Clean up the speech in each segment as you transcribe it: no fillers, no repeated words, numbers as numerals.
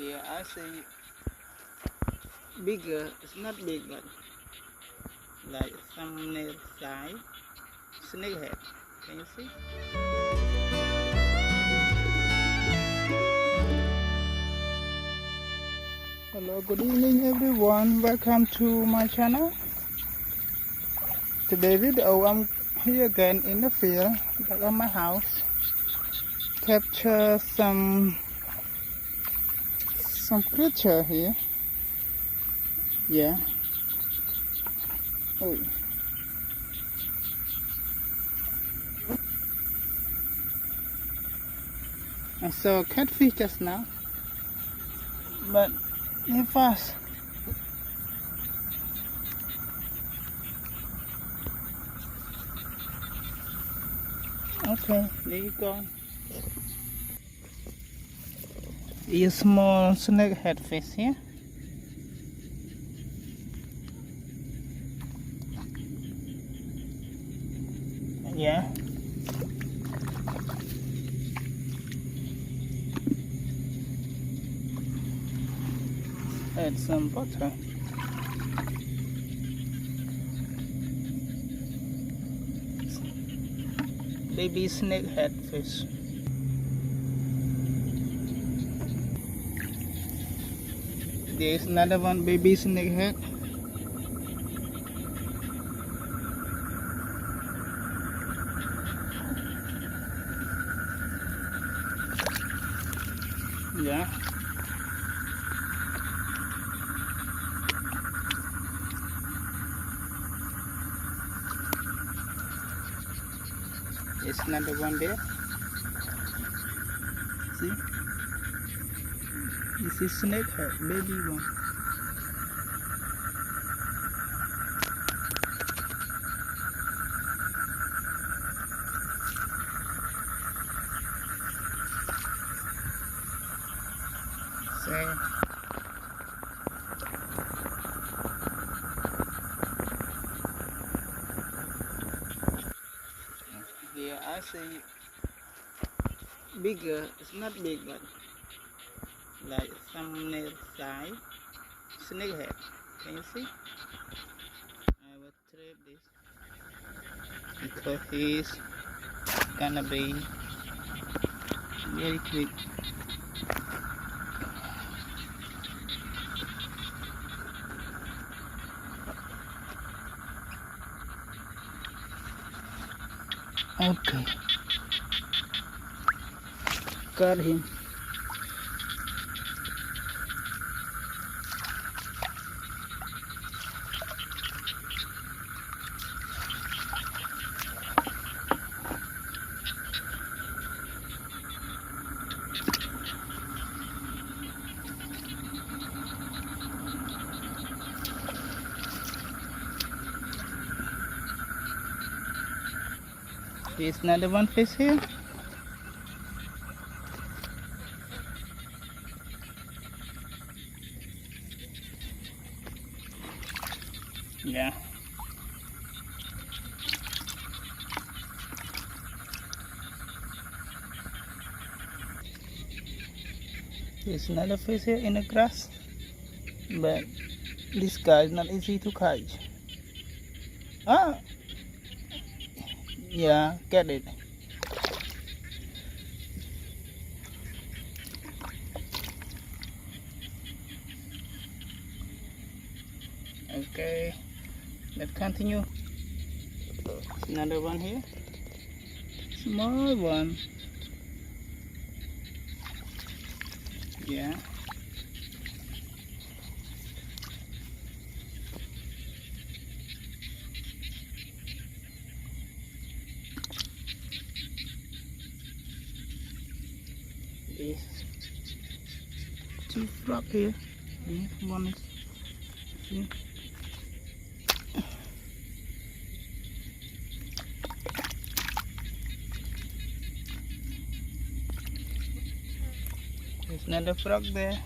Yeah, I see bigger. It's not big, but like thumbnail size snakehead. Can you see? Hello, good evening everyone. Welcome to my channel. Today video I'm here again in the field back of my house. Capture some creature here. Yeah. Oh. I saw a catfish just now, but they're fast. Okay, there you go. A small snakehead fish here. Yeah. Add some butter. Baby snakehead fish. There's another one, baby snakehead. Yeah. There's another one there. See? This is snakehead, baby one. See? Yeah, I see bigger. It's not big, but like thumbnail size snakehead. Can you see? I will trap this because he's gonna be very quick. Okay, got him. There's another one fish here. Yeah. There's another fish here in the grass, but this guy is not easy to catch. Ah, yeah, get it. Okay, let's continue. There's another one here, small one. Yeah. There's two frog here. Yeah, one is here. There's another frog there.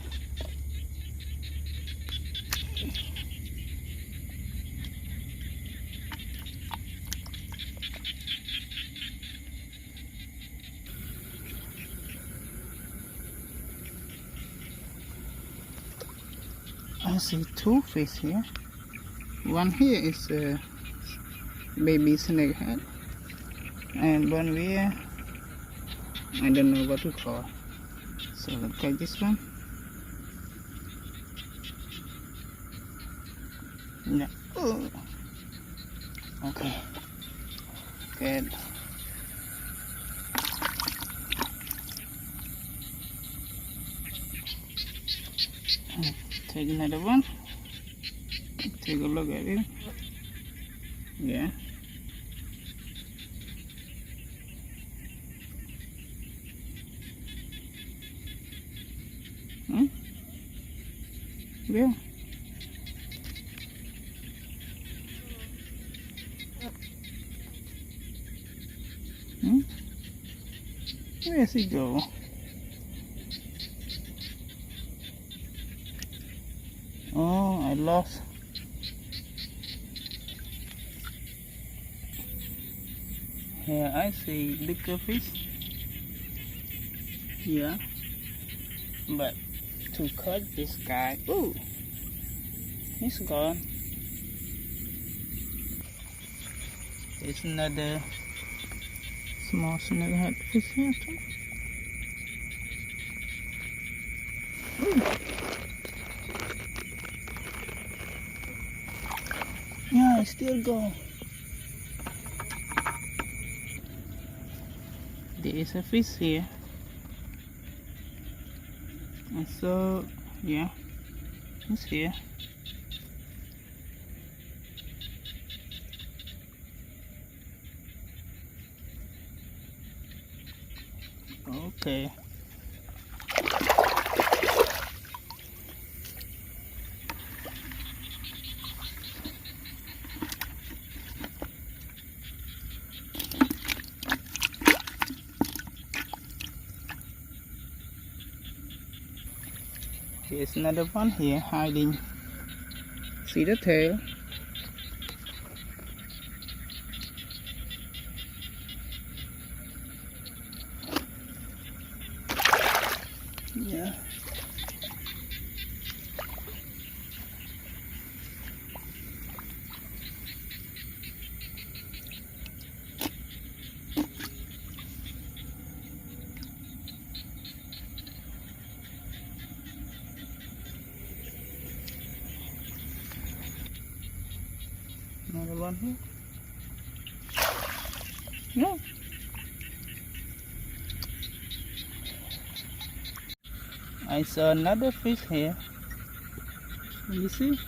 I see two fish here. One here is a baby snakehead, and one here I don't know what to call. So let's take this one. No. Oh. Okay. Good. Take another one. Take a look at it. Yeah. Yeah. Where's he go? Oh, I lost. Here I see bigger fish. Yeah. But to catch this guy, ooh, he's gone. There's another small snakehead fish here too. Ooh. Yeah, I still go. There is a fish here. And so, yeah, it's here. Okay. Here's another one here hiding. See the tail? Yeah. Another one here. Yeah. I saw another fish here. You see?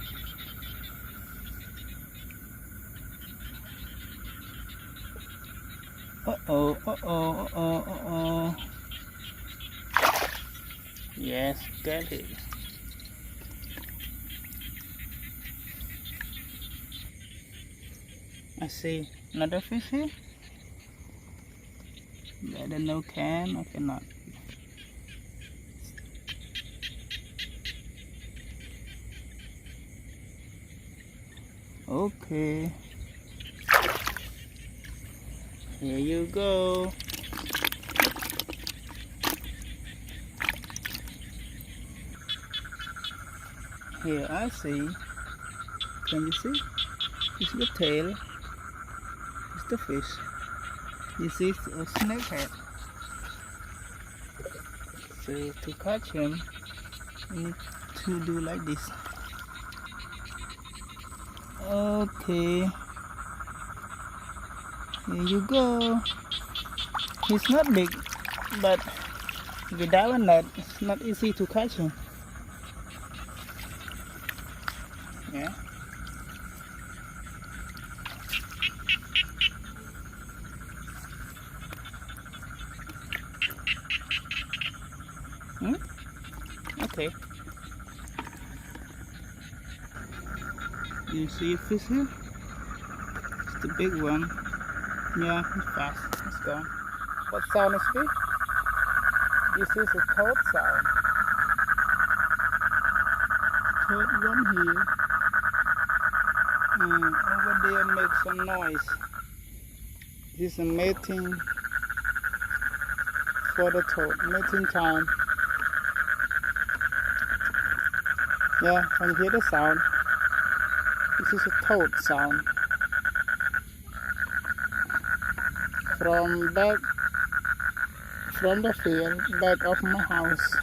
Uh-oh, uh-oh, uh-oh, uh-oh. Yes, got it. I see another fish here. I don't know, can or cannot. Okay. Here you go. Here I see. Can you see? It's the tail. It's the fish. This is a snakehead. So to catch him, you need to do like this. Okay. Here you go. He's not big, but without a net, it's not easy to catch him. Yeah. Okay. You see a fish here? It's the big one. Yeah, he's fast. It's gone. What sound is this? This is a toad sound. Toad one here. Over there makes some noise. This is a mating for the toad. Mating time. Yeah, can you hear the sound? This is a toad sound. From the field, back of my house.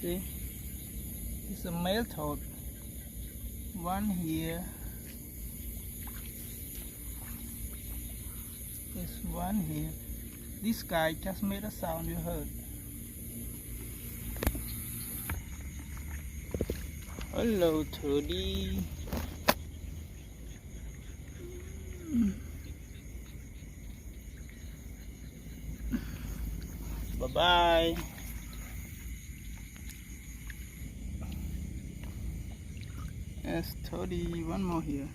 See? It's a male toad. One here. There's one here. This guy just made a sound you heard. Hello, Toadie. Bye-bye. Yes, Toadie, one more here.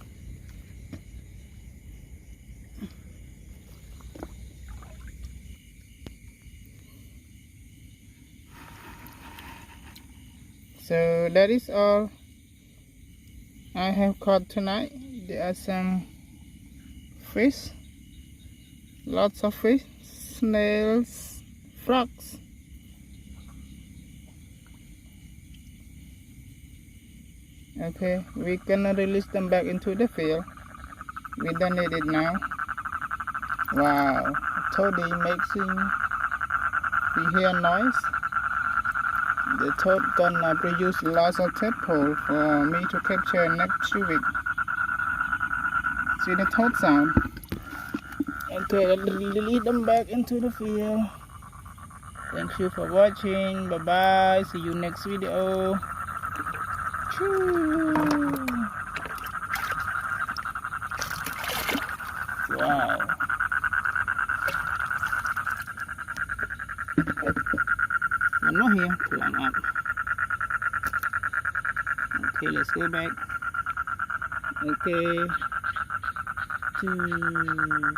So that is all I have caught tonight. There are some fish, lots of fish, snails, frogs. Okay, we're gonna release them back into the field. We don't need it now. Wow, Toadie making you hear noise. The toad gonna produce lots of tadpole for me to capture next week. See the toad sound? Okay, let's release them back into the field. Thank you for watching. Bye bye. See you next video. Choo. Wow. One more here. Climb up. Okay, let's go back. Okay. Choo.